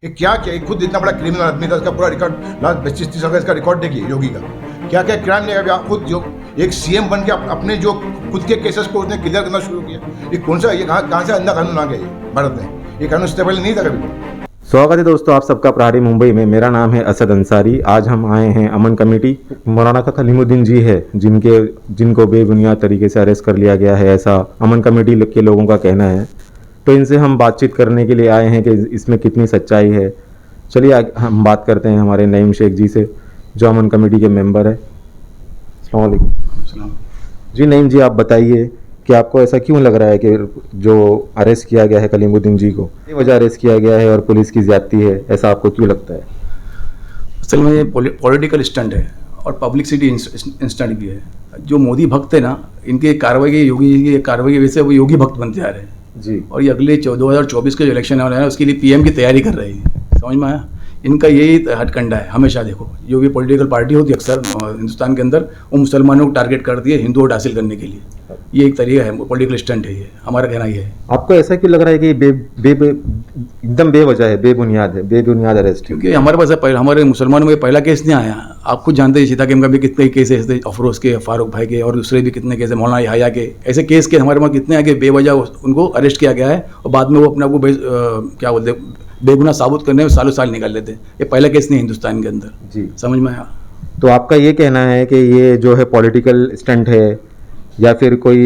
ये क्या क्या खुद इतना बड़ा क्रिमिनल आदमी था, उसका पूरा रिकॉर्ड लास्ट 25-30 साल का इसका रिकॉर्ड देखिए योगी का। क्या क्या क्राइम नहीं, अभी आप खुद जो एक सीएम बन के अपने जो खुद के केसेस को उसने क्लियर करना शुरू किया। ये कौन सा, ये कहाँ से अंधा कानून आ गया ये भारत में? ये कानून इससे पहले नहीं था कभी। स्वागत है दोस्तों आप सबका प्रहारी मुंबई में। मेरा नाम है असद अंसारी। आज हम आए हैं अमन कमेटी। मौलाना का कलीमुद्दीन जी है जिनको बेबुनियाद तरीके से अरेस्ट कर लिया गया है, ऐसा अमन कमेटी के लोगों का कहना है। तो इनसे हम बातचीत करने के लिए आए हैं कि इसमें कितनी सच्चाई है। चलिए हम बात करते हैं हमारे नईम शेख जी से, जो अमन कमेटी के मेंबर है। अस्सलाम वालेकुम जी। नईम जी, आप बताइए कि आपको ऐसा क्यों लग रहा है कि जो अरेस्ट किया गया है कलीमुद्दीन जी को, ये वजह अरेस्ट किया गया है और पुलिस की ज्यादती है, ऐसा आपको क्यों लगता है? असल में ये पॉलिटिकल स्टंट है और पब्लिसिटी इंस्टेंट भी है। जो मोदी भक्त है ना, इनके कार्रवाई, योगी जी की कार्रवाई की वजह से वो योगी भक्त बनते जा रहे हैं जी। और और ये अगले 2024 के जो इलेक्शन वाले हैं उसके लिए पीएम की तैयारी कर रही है। समझ में आया? इनका यही हथकंडा है हमेशा। देखो, जो भी पॉलिटिकल पार्टी होती है अक्सर हिंदुस्तान के अंदर, वो मुसलमानों को टारगेट करती है हिंदू वोट हासिल करने के लिए। ये एक तरीका है, पॉलिटिकल स्टंट है ये। हमारा कहना ये है। आपको ऐसा क्यों लग रहा है कि एकदम बेवजह है, बेबुनियाद अरेस्ट? क्योंकि हमारे पास हमारे मुसलमानों में पहला केस नहीं आया। आप खुद जानते हैं सीता के भी कितने केस है, अफरोज के, फारूक भाई के, और दूसरे भी कितने केस है, मौलाना याह्या के। ऐसे केस के हमारे पास कितने हैं कि बेवजह उनको अरेस्ट किया गया है और बाद में वो अपने आप को क्या बोलते बेगुनाह साबित करने में सालों साल निकाल लेते हैं। ये पहला केस नहीं हिंदुस्तान के अंदर जी। समझ में आया? तो आपका ये कहना है कि ये जो है पॉलिटिकल स्टंट है या फिर कोई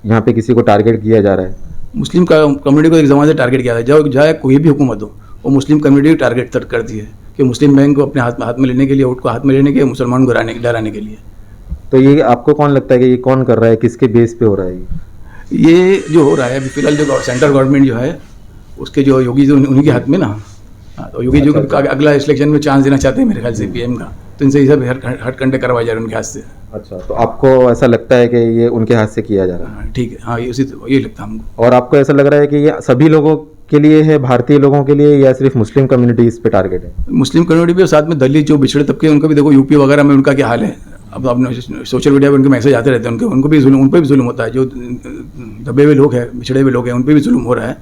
यहाँ पे किसी को टारगेट किया जा रहा है? मुस्लिम कम्युनिटी को एक ज़माने से टारगेट किया था। चाहे कोई भी हुकूमत हो, वो मुस्लिम कम्युनिटी को टारगेट करती है कि मुस्लिम बैंक को अपने हाथ में लेने के लिए, वोट को हाथ में लेने के, मुसलमान को डराने के लिए। तो ये आपको कौन लगता है कि ये कौन कर रहा है, किसके बेस पे हो रहा है ये जो हो रहा है अभी फिलहाल, जो सेंट्रल गवर्नमेंट जो है उसके जो योगी जो उन्हीं के हाथ में ना। तो योगी जी को अगला इलेक्शन में चांस देना चाहते हैं मेरे ख्याल से पीएम का। तो इनसे ये सब हटकंडे करवाए जा रहे हैं उनके हाथ से। अच्छा, तो आपको ऐसा लगता है कि ये उनके हाथ से किया जा रहा है? ठीक है, हाँ, ये लगता है हमको। और आपको ऐसा लग रहा है कि ये सभी लोगों के लिए है, भारतीय लोगों के लिए, या सिर्फ मुस्लिम कम्युनिटी इस पे टारगेट है? मुस्लिम कम्युनिटी भी और साथ में दलित जो पिछड़े तबके, उनका भी देखो यूपी वगैरह में उनका क्या हाल है। अब आपने सोशल मीडिया पर उनके मैसेज आते रहते हैं, उन पर भी जुल्म होता है। जो दबे हुए लोग हैं, पिछड़े हुए लोग हैं, उन पर भी जुल्म हो रहा है।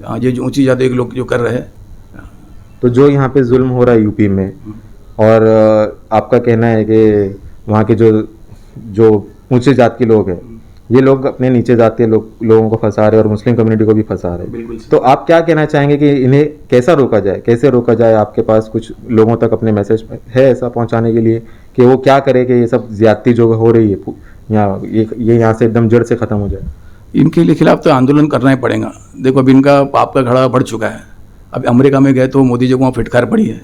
हाँ, जो ऊंची जाति के लोग जो कर रहे हैं। तो जो यहाँ पे जुल्म हो रहा है यूपी में, और आपका कहना है कि वहाँ के जो ऊंचे जात के लोग हैं, ये लोग अपने नीचे जात के लोगों को फंसा रहे हैं और मुस्लिम कम्युनिटी को भी फंसा रहे हैं। तो आप क्या कहना चाहेंगे कि इन्हें कैसे रोका जाए? आपके पास कुछ लोगों तक अपने मैसेज है ऐसा पहुँचाने के लिए कि वो क्या करे कि ये सब ज्यादती जो हो रही है ये यहाँ से एकदम जड़ से ख़त्म हो जाए? इनके लिए खिलाफ तो आंदोलन करना ही पड़ेगा। देखो, अब इनका पाप का घड़ा बढ़ चुका है। अब अमेरिका में गए तो मोदी जी को वहाँ फिटकार पड़ी है।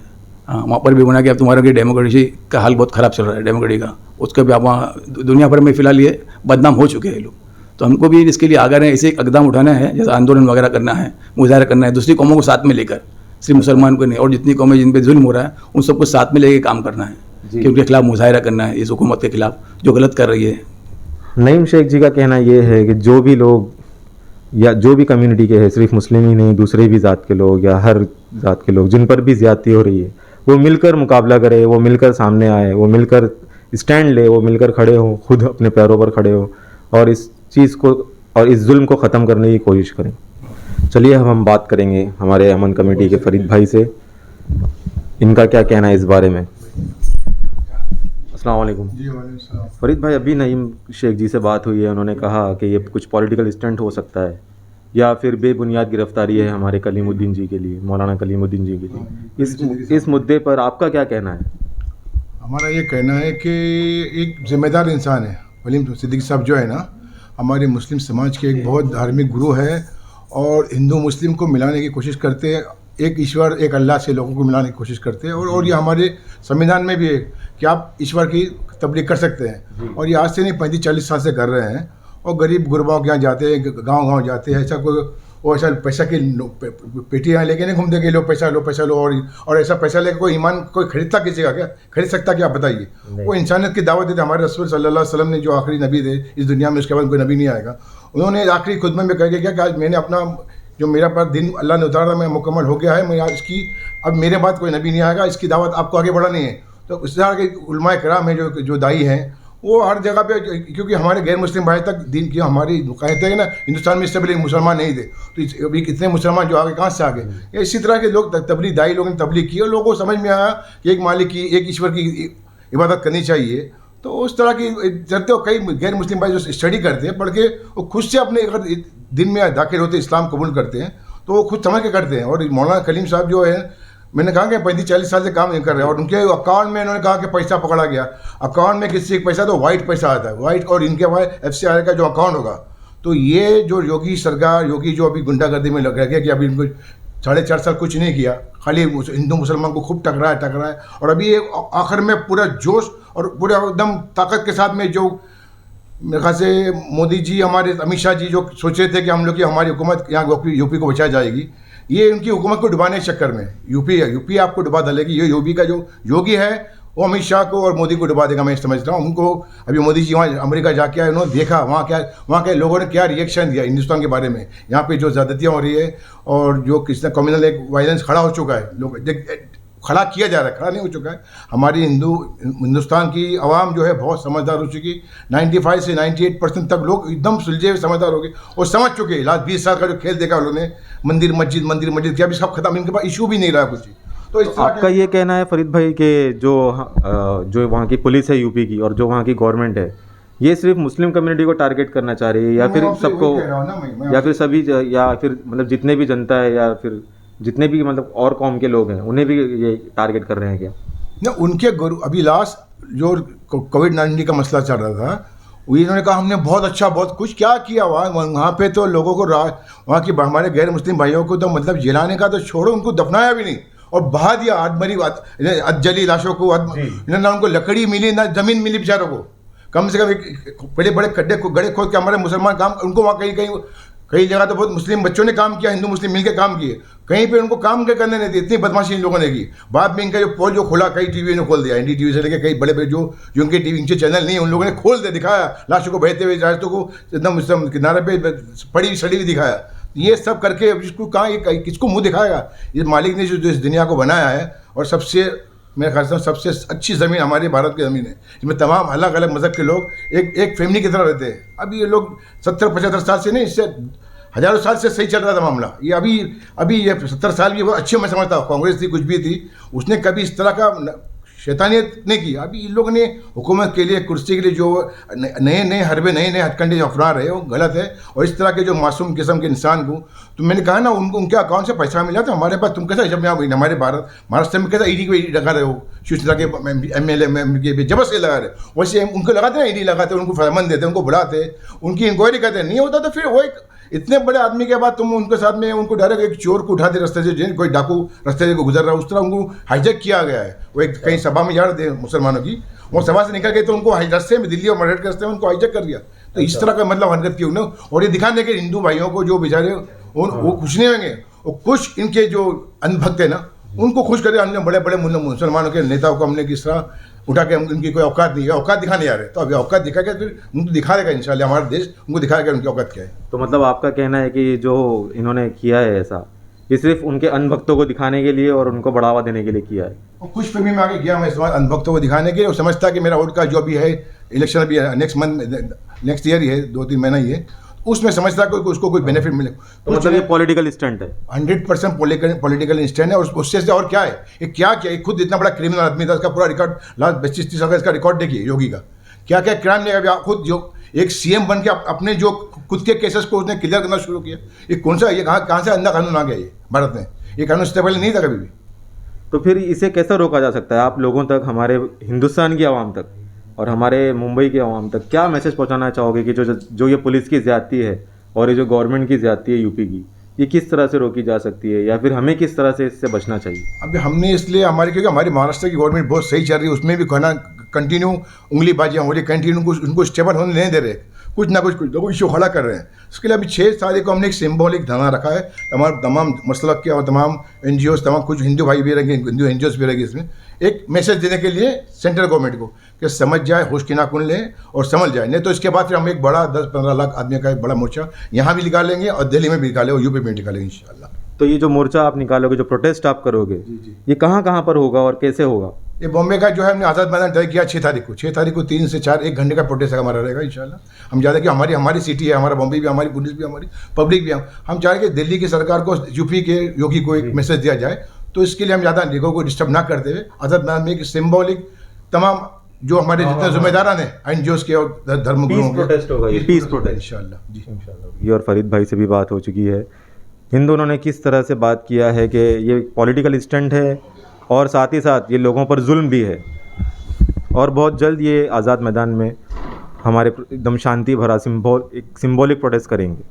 हाँ, वहाँ पर भी बना कि अब तुम्हारा की डेमोक्रेसी का हाल बहुत ख़राब चल रहा है, डेमोक्रेसी का। उसके भी आप वहाँ दुनिया भर में फिलहाल ये बदनाम हो चुके हैं लोग। तो हमको भी इसके लिए आगे ऐसे इकदाम उठाना है, जैसे आंदोलन वगैरह करना है, मुजाहरा करना है, दूसरी कौमों को साथ में लेकर, सिर्फ मुसलमान को नहीं, और जितनी कौमें जिन पर जुल्म हो रहा है उन सबको साथ में लेकर काम करना है कि उनके खिलाफ मुजाहरा करना है, इस हुकूमत के खिलाफ जो गलत कर रही है। नईम शेख जी का कहना ये है कि जो भी लोग या जो भी कम्युनिटी के हैं, सिर्फ मुस्लिम ही नहीं, दूसरे भी जात के लोग या हर जात के लोग जिन पर भी ज्यादती हो रही है, वो मिलकर मुकाबला करे, वो मिलकर सामने आए, वो मिलकर स्टैंड ले, वो मिलकर खड़े हो, खुद अपने पैरों पर खड़े हो और इस चीज़ को और इस जुल्म को ख़त्म करने की कोशिश करें। चलिए हम बात करेंगे हमारे अमन कमेटी के फरीद भाई से, इनका क्या कहना है इस बारे में। अस्सलाम वालेकुम जी। वालेकुम। फरीद भाई, अभी नईम शेख जी से बात हुई है, उन्होंने कहा कि ये कुछ पॉलिटिकल स्टंट हो सकता है या फिर बेबुनियाद गिरफ्तारी है हमारे कलीमुद्दीन जी के लिए, मौलाना कलीमुद्दीन जी के लिए। इस मुद्दे पर आपका क्या कहना है? हमारा ये कहना है कि एक जिम्मेदार इंसान है वलीम सिद्दीकी साहब, जो है ना, हमारे मुस्लिम समाज के एक बहुत धार्मिक गुरु है और हिंदू मुस्लिम को मिलाने की कोशिश करते हैं। एक ईश्वर, एक अल्लाह से लोगों को मिलाने की कोशिश करते हैं और ये हमारे संविधान में भी है कि आप ईश्वर की तबलीग कर सकते हैं। और ये आज से नहीं, 35-40 साल से कर रहे हैं। और गरीब गुरबाओं के यहाँ जाते हैं, गांव जाते हैं। ऐसा कोई वो ऐसा पैसा की पेटियाँ लेके नहीं घूमते कि लो पैसा लो और ऐसा पैसा लेके कोई ईमान कोई खरीदता किसी का? क्या खरीद सकता? क्या बताइए? वो इंसानियत की दावत देते। हमारे रसूल सल्लल्लाहु अलैहि वसल्लम ने, जो आखिरी नबी थे इस दुनिया में, उसके बाद कोई नबी नहीं आएगा, उन्होंने आखिरी खुतबे में कह के क्या कि आज मैंने अपना जो मेरा पास दिन अल्लाह ने उतारा था, मैं मुकम्मल हो गया है। मैं आज इसकी, अब मेरे बाद कोई नबी नहीं आएगा, इसकी दावत आपको आगे बढ़ानी है। तो इस तरह के उलमाए कराम हैं, जो दाई हैं, वो हर जगह पे, क्योंकि हमारे गैर मुस्लिम भाई तक दीन की हमारी कहते हैं ना, हिंदुस्तान में इससे पहले मुसलमान नहीं थे, तो अभी कितने मुसलमान जो आगे कहाँ से आ गए। इसी तरह के लोग तबलीग, दाई लोगों ने तबलीग की और लोगों को समझ में आया कि एक मालिक की, एक ईश्वर की इबादत करनी चाहिए। तो उस तरह की चलते हो कई गैर मुस्लिम भाई जो स्टडी करते हैं, पढ़ के वो खुद से अपने अगर दिन में दाखिल होते इस्लाम कबूल करते हैं तो वो खुद समझ के करते हैं। और मौलाना कलीम साहब जो है, मैंने कहा कि 35-40 साल से काम नहीं कर रहे हैं, और उनके अकाउंट में उन्होंने कहा कि पैसा पकड़ा गया, अकाउंट में किसी पैसा तो वाइट पैसा आता है, वाइट, और इनके पास FCI का जो अकाउंट होगा। तो ये जो योगी सरकार, योगी जो अभी गुंडागर्दी में लग गया कि अभी इनको 4.5 साल कुछ नहीं किया, खाली हिंदू मुसलमान को खूब टकराया, और अभी ये आखिर में पूरा जोश और पूरा एकदम ताकत के साथ में जो मेरे ख्याल से मोदी जी, हमारे अमित शाह जी जो सोचे थे कि हम लोग की हमारी हुकूमत यहाँ यूपी को बचाई जाएगी, ये उनकी हुकूमत को डुबाने के चक्कर में यूपी आपको डुबा डालेगी। ये यूपी का जो योगी है वो अमित शाह को और मोदी को डुबा देगा, मैं समझता हूँ। उनको अभी मोदी जी वहाँ अमेरिका जाके आए, उन्होंने देखा वहाँ के लोगों ने क्या रिएक्शन दिया हिंदुस्तान के बारे में, यहाँ पे जो ज़्यादतियाँ हो रही है और जो किसने कम्युनल एक वायलेंस खड़ा हो चुका है, लोग खड़ा किया जा रहा है, खड़ा नहीं हो चुका है। हमारी हिंदुस्तान की आवाम जो है बहुत समझदार हो चुकी, 95 से 98% तक लोग एकदम सुलझे हुए समझदार हो गए और समझ चुके। लास्ट 20 साल का जो खेल देखा उन्होंने, मंदिर मस्जिद क्या भी सब खत्म, इनके पास इशू भी नहीं रहा कुछ। तो आपका ये कहना है फरीद भाई कि जो वहाँ की पुलिस है यूपी की और जो वहाँ की गवर्नमेंट है, ये सिर्फ मुस्लिम कम्युनिटी को टारगेट करना चाह रही है, या फिर सबको, या फिर सभी, या फिर मतलब जितने भी जनता है, या फिर जितने भी मतलब और कौम के लोग हैं उन्हें भी ये टारगेट कर रहे हैं क्या? ना, उनके गुरु अभी लास्ट जो कोविड-19 का मसला चल रहा था, इन्होंने कहा हमने बहुत अच्छा बहुत कुछ क्या किया वहाँ पे, तो लोगों को वहाँ की हमारे गैर मुस्लिम भाइयों को तो मतलब जलाने का तो छोड़ो, उनको दफनाया भी नहीं और बहा दिया, जली लाशों को, ना उनको लकड़ी मिली ना ज़मीन मिली बेचारों को। कम से कम बड़े बड़े गड्ढे खोद के हमारे मुसलमान काम, उनको वहाँ कई जगह तो बहुत मुस्लिम बच्चों ने काम किया, हिंदू मुस्लिम मिलकर काम किए, कहीं पे उनको काम करने नहीं दी, इतनी बदमाशी इन लोगों ने की। बाद में इनका जो पोल जो खोला, कई टीवी ने खोल दिया, NDTV से लेकर कई बड़े बड़े जो उनके टीवी इनके चैनल नहीं है, उन लोगों ने खोल दे दिखाया, लाशों को बहते हुए, रास्तों को एकदम किनारे पे पड़ी सड़ी हुई दिखाया। ये सब करके इसको कहाँ, किसको मुँह दिखाएगा? ये मालिक ने जो इस दुनिया को बनाया है, और सबसे मेरे ख्याल से सबसे अच्छी ज़मीन हमारे भारत की ज़मीन है, जिसमें तमाम अलग अलग मज़हब के लोग एक फैमिली की तरह रहते हैं। अभी ये लोग 70-75 साल से नहीं, इससे हज़ारों साल से सही चल रहा था मामला। ये अभी ये 70 साल भी बहुत अच्छे मैं समझता हूँ, कांग्रेस थी कुछ भी थी, उसने कभी इस तरह का शैतानियत नहीं की। अभी इन लोगों ने हुकूमत के लिए, कुर्सी के लिए जो नए हरबे, नए हथकंडे जो अपना रहे हैं वो गलत है। और इस तरह के जो मासूम किस्म के इंसान को, तो मैंने कहा ना, उनके अकाउंट से पैसा मिला तो हमारे पास, तुम कैसा जब यहाँ हमारे महाराष्ट्र में कैसा ईडी को लगा रहे हो, शिवसेना के MLA में जबरदस्त से लगा रहे, वैसे उनको लगाते हैं, ईडी लगाते, उनको फरमान देते, उनको बुलाते, उनकी इंक्वायरी करते, नहीं होता तो फिर वो एक इतने बड़े आदमी के बाद तुम उनके साथ में उनको डायरेक्ट एक चोर को उठाते रास्ते से, कोई डाकू रास्ते से गुजर रहा है, उस तरह उनको हाईजैक किया गया है। वो एक कहीं सभा में जा रहे थे मुसलमानों की, वो सभा से निकल गए तो उनको रास्ते में, दिल्ली और मरहट के रास्ते में उनको हाईजैक कर दिया। तो इस तरह का मतलब हरकत की उन्होंने, और ये दिखाने के हिंदू भाइयों को जो बेचारे वो खुश नहीं होंगे, वो कुछ इनके जो अंधभक्त है ना, उनको खुश करके हमने बड़े बड़े मुसलमानों के नेताओं को हमने किस तरह उठा के, उनकी कोई औकात नहीं है, औकात दिखाने आ रहे, तो अभी औकात दिखा के फिर उनको दिखा देगा इंशाल्लाह, हमारा देश उनको दिखाएगा उनकी औकात क्या है। तो मतलब आपका कहना है कि जो इन्होंने किया है ऐसा, ये सिर्फ उनके अनभक्तों को दिखाने के लिए और उनको बढ़ावा देने के लिए किया है? और खुश फहमी में आगे किया, मैं इस बार अनभक्तों को दिखाने के लिए, और समझता कि मेरा वोट का जो भी है इलेक्शन अभी नेक्स्ट ईयर ही है, 2-3 महीना ही है, उसमें समझता कोई उसको कोई बेनिफिट मिले। तो मतलब ये पॉलिटिकल स्टंट है, 100% पॉलिटिकल स्टैंड है। और उससे और क्या है, ये क्या किया, खुद इतना बड़ा क्रिमिनल आदमी था, उसका पूरा रिकॉर्ड लास्ट 25-30 साल का इसका रिकॉर्ड देखिए योगी का, क्या क्या क्राइम नहीं। अभी खुद जो एक CM बन के अपने जो खुद के केसेस को उसने क्लियर करना शुरू किया। ये कौन सा, ये कहाँ से अंधा कानून आ गया ये भारत में? ये कानून इससे पहले नहीं था कभी भी। तो फिर इसे कैसे रोका जा सकता है? आप लोगों तक, हमारे हिंदुस्तान की आवाम तक और हमारे मुंबई की आवाम तक क्या मैसेज पहुंचाना चाहोगे कि जो ये पुलिस की ज़्यादती है और ये जो गवर्नमेंट की ज़्यादती है यूपी की, ये किस तरह से रोकी जा सकती है, या फिर हमें किस तरह से इससे बचना चाहिए? अभी हमने इसलिए क्योंकि हमारी महाराष्ट्र की गवर्नमेंट बहुत सही चल रही है, उसमें भी कहना कंटिन्यू उंगलीबाजियाँ हो रही, कंटिन्यू उनको स्टेबल होने नहीं दे रहे, कुछ ना कुछ इशू खड़ा कर रहे हैं। उसके लिए अभी 6 तारीख को हमने एक सिंबॉलिक धरना रखा है, तमाम मसलक के और तमाम NGOs, तमाम कुछ हिंदू भाई भी रहेंगे, हिंदू NGOs भी रहेंगे, इसमें एक मैसेज देने के लिए सेंट्रल गवर्नमेंट को कि समझ जाए, होश की नाखून लें और समझ जाए। नहीं तो इसके बाद फिर हम एक बड़ा 10-15 लाख आदमी का एक बड़ा मोर्चा यहाँ भी निकालेंगे और दिल्ली में भी निकालेंगे और यूपी में निकालेंगे इंशाल्लाह। तो ये जो मोर्चा आप निकालोगे, जो प्रोटेस्ट आप करोगे, ये कहाँ कहाँ पर होगा और कैसे होगा? ये बॉम्बे का जो है हमने आज़ाद मैदान तय किया 6 तारीख को 3 से 4 1 घंटे का प्रोटेस्ट हमारा रहेगा इंशाल्लाह। हम ज़्यादा कि हमारी सिटी है, हमारा बॉम्बे भी, हमारी पुलिस भी, हमारी पब्लिक भी, हम चाह रहे हैं कि दिल्ली की सरकार को, यूपी के योगी को एक मैसेज दिया जाए। तो इसके लिए हम ज़्यादा लोगों को डिस्टर्ब ना करते हुए आज़ाद मैदान में एक सिम्बॉलिक तमाम जो हमारे जितने जिम्मेदारान हैं एनजीओ के और धर्मगुरुओं के प्रोटेस्ट होगा ये, पीस प्रोटेस्ट इंशाल्लाह जी। ये। और फरीद भाई से भी बात हो चुकी है। इन दोनों ने किस तरह से बात किया है कि ये पॉलिटिकल स्टंट है और साथ ही साथ ये लोगों पर जुल्म भी है, और बहुत जल्द ये आज़ाद मैदान में हमारे एकदम शांति भरा एक सिंबॉलिक प्रोटेस्ट करेंगे।